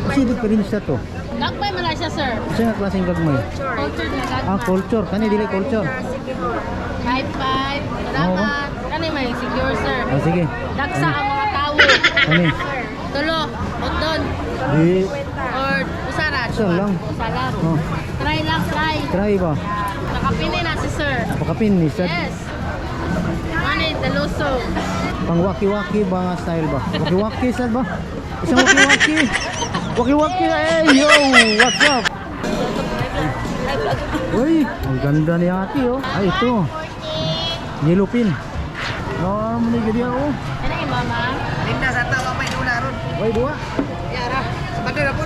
Kasi di pa rin siya to. Gagmay man lang siya, sir. Kasi nga klaseng gagmay. Culture na gagmay. Ah, culture. Kani dili culture. High five. Salamat. Kani may secure, sir. Ah, sige. Daksa ang mga tao. Kani. Tulo. Hotdon. Di. Or usara. Isa lang. Usara. Oh. Try lang, try. Try ba? Nakapili na si sir. Napakapin ni Sad. Yes. Mani, deluso. Pang waki-waki ba nga style ba? Waki-waki Sad ba? Isang waki-waki. Waki-waki. Hey yo, what's up? Uy, ang ganda ni ate oh. Ay ito. Nilupin. No, muni gadi oh. Ano yung mama? Linda sa tawa may dula ron. Uy, dua. Yara, sabagay na po.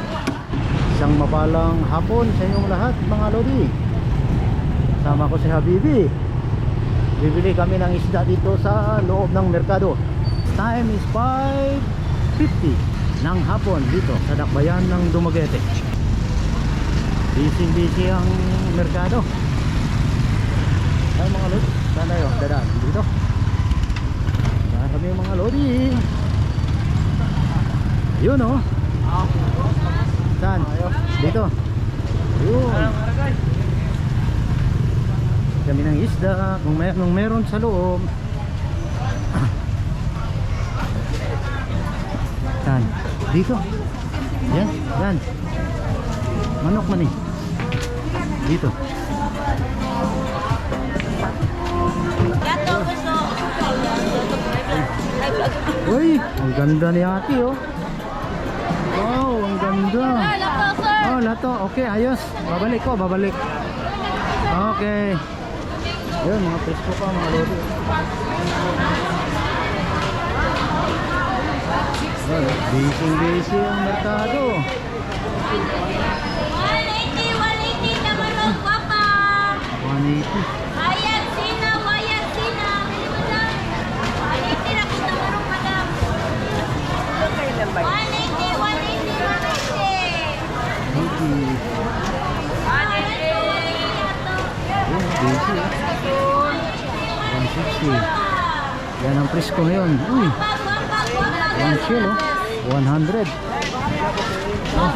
Isang mapalang hapon sa inyong lahat mga lodi. Kasama ko si Habibi. Bibili kami ng isda dito sa loob ng merkado. Time is 5:50 ng hapon dito sa dakbayan ng Dumaguete. Busy ang merkado. Ay mga lodi, saan tayo? Dadaan dito. Saan kami mga lodi? Yun oh. Saan? Dito. Yun. Kami ng isda kung meron sa loob. Saan? Dito. Yan, yan. Manok man eh. Dito. Gato gusto. Uy, ang ganda ni ate oh. Wow, ang ganda. Lato, sir. Oh, lato. Okay, ayos. Babalik ko, babalik. Okay. Yun, mga presko pa, mga lodi. Busy ang merkado. 180 naman ang papa. 180. Wayan sina. Bili mo dyan. 180 na kung namarong madam. 180. 80. Yun, busy. 160. Yan ang presko ngayon. Uy, yan shell oh. 100. Oh,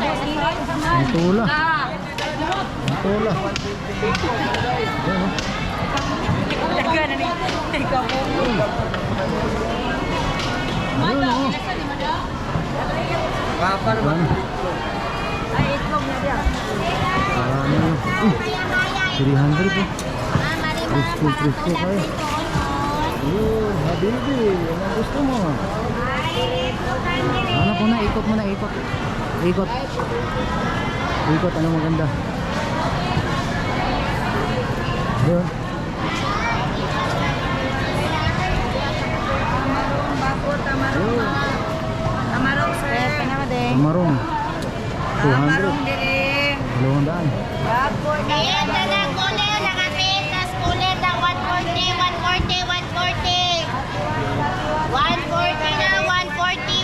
ang tula. Ang tula. Yan oh. Ayun oh. Papa naman. Ano yun? 300 eh. Presko kayo. Yun, Habibi. Ano ang gusto mo? Hanap mo na, ikot mo na, ikot. Ikot. Ikot, ano maganda? Yun. Yun. Tamarong sir. Tamarong. 200. Tamarong din. 200. Ayan na lang, kulir na kami. Tapos kulir ng 140. 140 na, 140.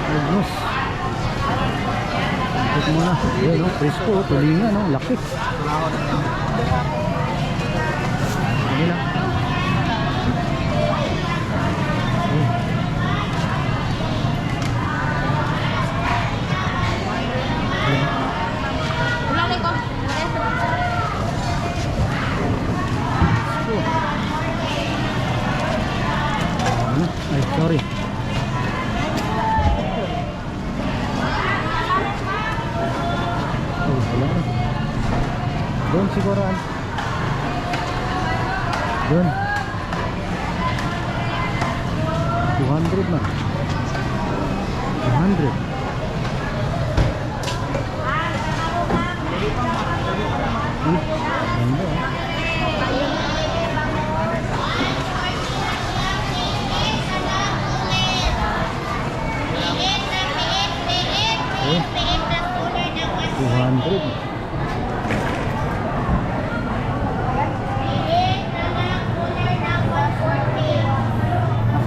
Agnos. Ikot mo na. Yun oh, presko. Tulingan oh, laki. Ano lang. Ulang ko. Ano? Ay, sorry. Oh, wala na. Doon siguro. Doon. 200 na. 200. Ganda oh. Oh, 200.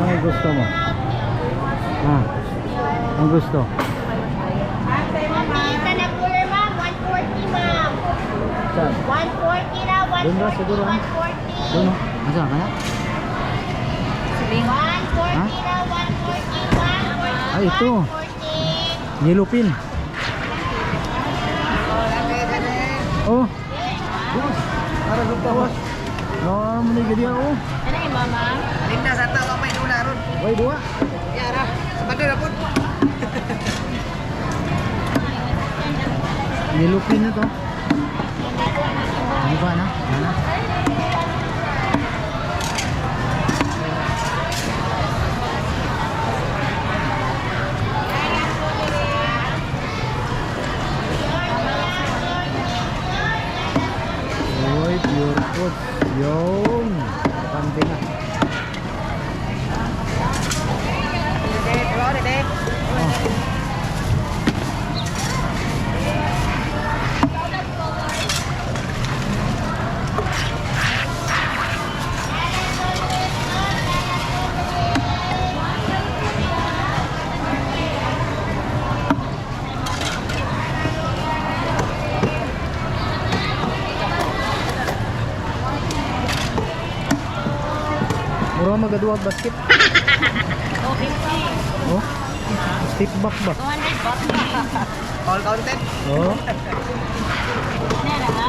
Saan ang gusto mo? Ah, ang gusto. Isa na cooler, ma'am. 140, ma'am. Saan? 140 na, Doon ba siguro? Doon no? Asa kaya? Ha? Ah, ito. Yellow pin. Oh. Para lutawas. No, muni gadi oh. Ano yung mama? Linda sa tawa may dula ron. Way dua. Yara. Sa bagay na po. Yellow pin na to. Ano ba na? Ano? Uy, pure food. Yung kambing na. Oh. Mura magaduwag basket. Oh, 50. Oh. Step back ba? 200 bucks. All counted. Oh. Nera ha?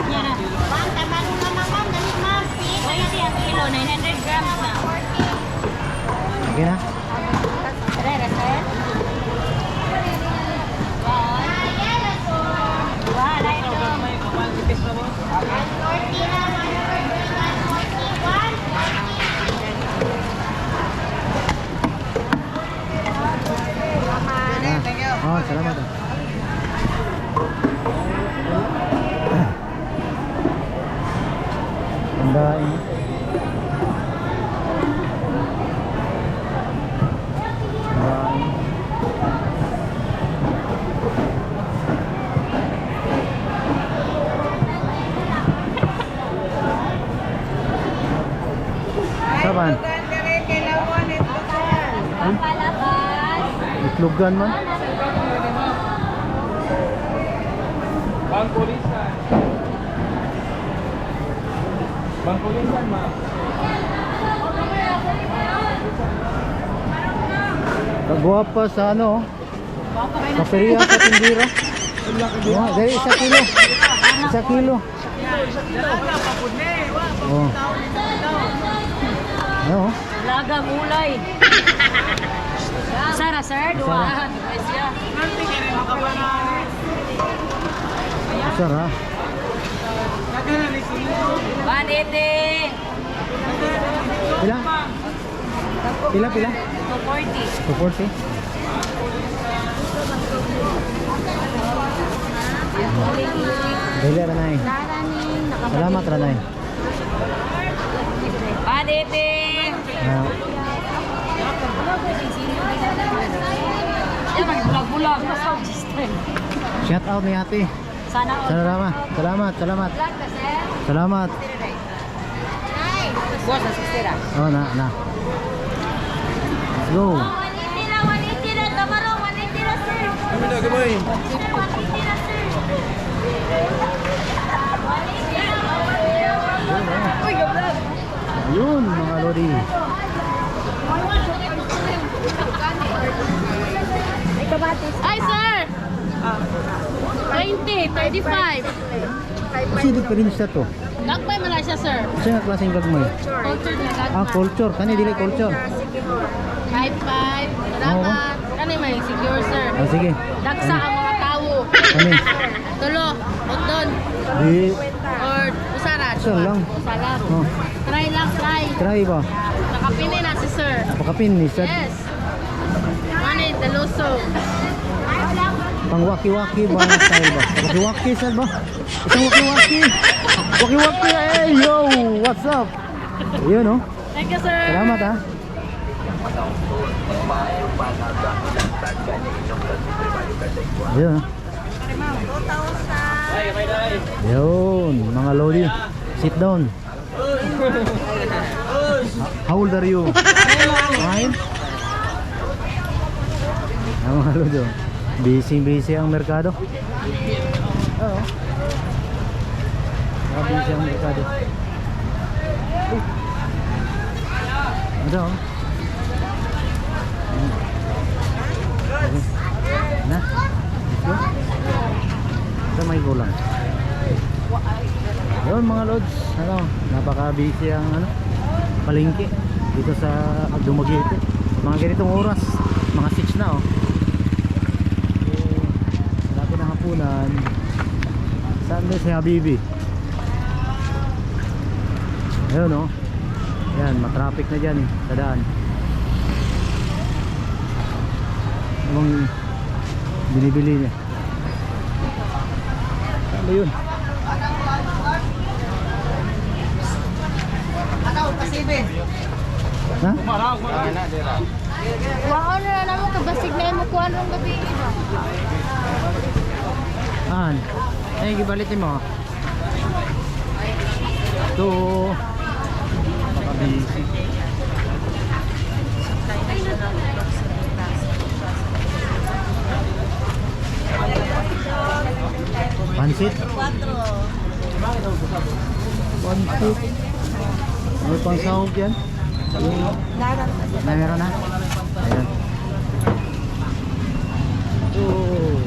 Nera. Ma'am, tamalo na ma'am. Dali ma'am. 20 ang kilo. 900 grams na. Okay na. Rera, sir. Wow, na ito. Thank you. Oh, salamat. Andain. Andain. Saban? Pampalabas. Itlogan man? Bangkulisan. Bangkulisan, ma'am. Kagwapa sa ano? Kaperiya sa tindira. Oh, dahil 1 kilo. 1 kilo. Oh. Ano? Lagang ulay. Sara, sir. Duwahan. Sara. Banete. Pila? Pila, pila? 240. 240. Dili ranay. Salamat ranay. Banete. Ah, Yan, magbulag-bulag. shout out ni ate. Sana all. Salamat. Salamat, salamat. Vlog ka, sir. Salamat. Boss, ang sistera. Oh, na. Let's go. 180 na, Tamaro. 180 na, sir. Kami na, gamay. 180 na, sir. Ayun, mga lodi. Ay, sir! 20, 35. Kasi difference na to. Gagmay man na siya, sir. Kasi nga klaseng gagmay. Culture na Ah, gagmay. culture. Kani dili culture. 5-5. Salamat. Kani may secure, sir. Ah, sige. Daksa ang mga tao. Kani. Tulo. Udon. Di. Or usara. Isa lang. Usara. Oh, Try lang, try. try ba? Nakapili na si sir. Pakapin ni Sad. Yes. Mani, daluso. Pang waki-waki ba ang style ba? Waki-waki Sad ba? Isang waki-waki. Waki-waki. Hey, yo! What's up? Ayun, oh. Thank you, sir. Salamat, ha. Ayun, oh. Ayun, mga lodi. Sit down. How old are you? 9? Mga lodi. Busy ang merkado. Oo. Napaka-busy ang merkado. Ano? Okay. Na? Ito may gulang. Yun mga lods, ano, napaka-busy ang ano, palengke dito sa Dumaguete. Mga ganitong oras, mga 6 na oh. Malapit ng hapunan. Saan na si Habibi? Ayun oh. Yan, matraffic na dyan eh, sa daan. Anong binibili niya? Ano yun? Ano, pasibe. Ha? Wow, na naman kabasig na mo kuha nung gabi ba? An? Ay, gibalitin mo. Ito. Napaka-busy. Pansit? Pansit. May pangsahog yan? Meron na? Ayan. Oh.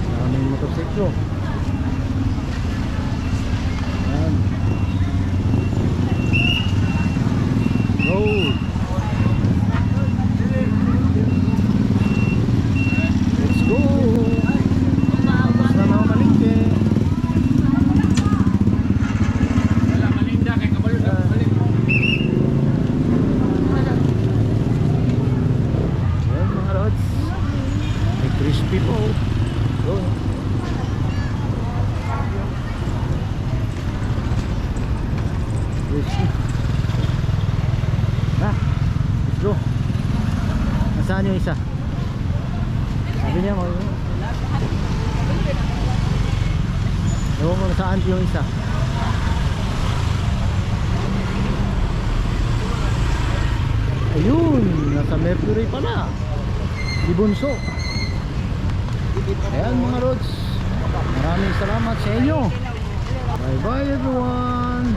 Maraming motosiklo. Ayan. Go! Let's go! Basta mga malingke. Ayan mga lods. May crispy po. Go! Crispy. Let's go. Nasaan yung isa? Sabi niya mo yun. Ewan ko saan yung isa. Ayun, nasa Mercury pala. Di Bunso. Ayan mga rods. Maraming salamat sa inyo. Bye bye everyone.